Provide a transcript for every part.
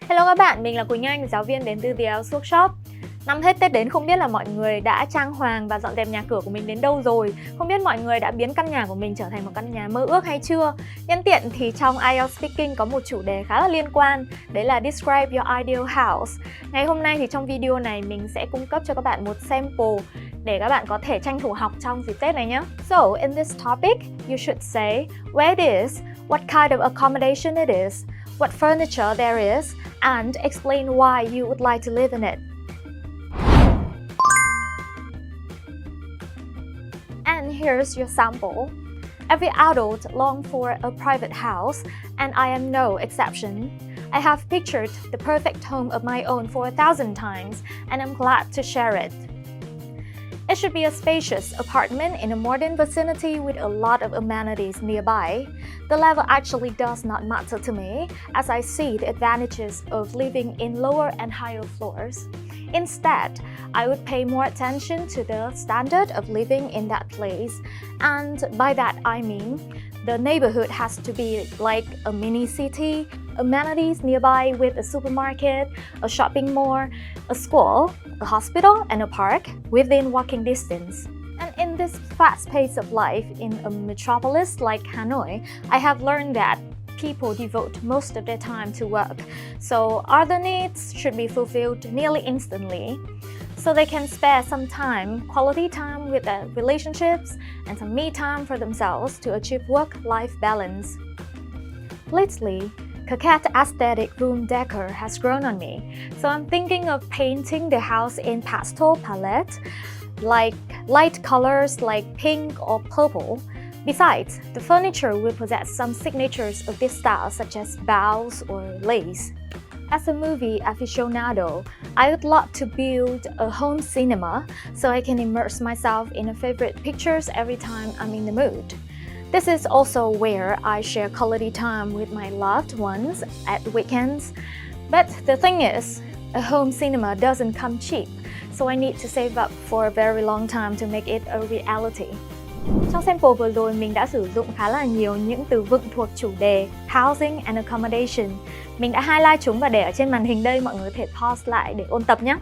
Hello các bạn, mình là Quỳnh Anh, giáo viên đến từ The IELTS Workshop. Năm hết Tết đến không biết là mọi người đã trang hoàng và dọn dẹp nhà cửa của mình đến đâu rồi. Không biết mọi người đã biến căn nhà của mình trở thành một căn nhà mơ ước hay chưa. Nhân tiện thì trong IELTS Speaking có một chủ đề khá là liên quan, đấy là Describe your ideal house. Ngày hôm nay thì trong video này mình sẽ cung cấp cho các bạn một sample để các bạn có thể tranh thủ học trong dịp Tết này nhé. So, in this topic, you should say where it is, what kind of accommodation it is, what furniture there is, and explain why you would like to live in it. And here's your sample. Every adult longs for a private house, and I am no exception. I have pictured the perfect home of my own for 1,000 times, and I'm glad to share it. It should be a spacious apartment in a modern vicinity with a lot of amenities nearby. The level actually does not matter to me, as I see the advantages of living in lower and higher floors. Instead, I would pay more attention to the standard of living in that place, and by that I mean the neighborhood has to be like a mini city, amenities nearby with a supermarket, a shopping mall, a school, a hospital, and a park within walking distance. And in this fast pace of life in a metropolis like Hanoi, I have learned that people devote most of their time to work, so other needs should be fulfilled nearly instantly. So they can spare some time, quality time with their relationships, and some me time for themselves to achieve work-life balance. Lately, coquette aesthetic room decor has grown on me, so I'm thinking of painting the house in pastel palette, like light colors like pink or purple. Besides, the furniture will possess some signatures of this style such as bows or lace. As a movie aficionado, I would love to build a home cinema so I can immerse myself in a favorite pictures every time I'm in the mood. This is also where I share quality time with my loved ones at weekends. But the thing is, a home cinema doesn't come cheap, so I need to save up for a very long time to make it a reality. Trong sample vừa rồi mình đã sử dụng khá là nhiều những từ vựng thuộc chủ đề Housing and Accommodation. Mình đã highlight chúng và để ở trên màn hình đây, mọi người có thể pause lại để ôn tập nhé.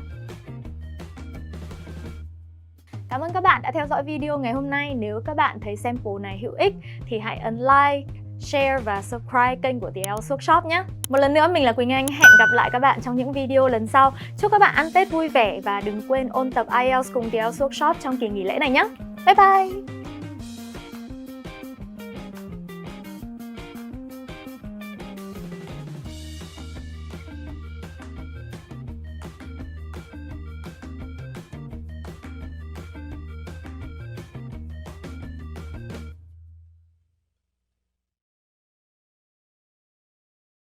Cảm ơn các bạn đã theo dõi video ngày hôm nay. Nếu các bạn thấy sample này hữu ích thì hãy ấn like, share và subscribe kênh của The IELTS Workshop nhé. Một lần nữa mình là Quỳnh Anh, hẹn gặp lại các bạn trong những video lần sau. Chúc các bạn ăn Tết vui vẻ và đừng quên ôn tập IELTS cùng The IELTS Workshop trong kỳ nghỉ lễ này nhé. Bye bye!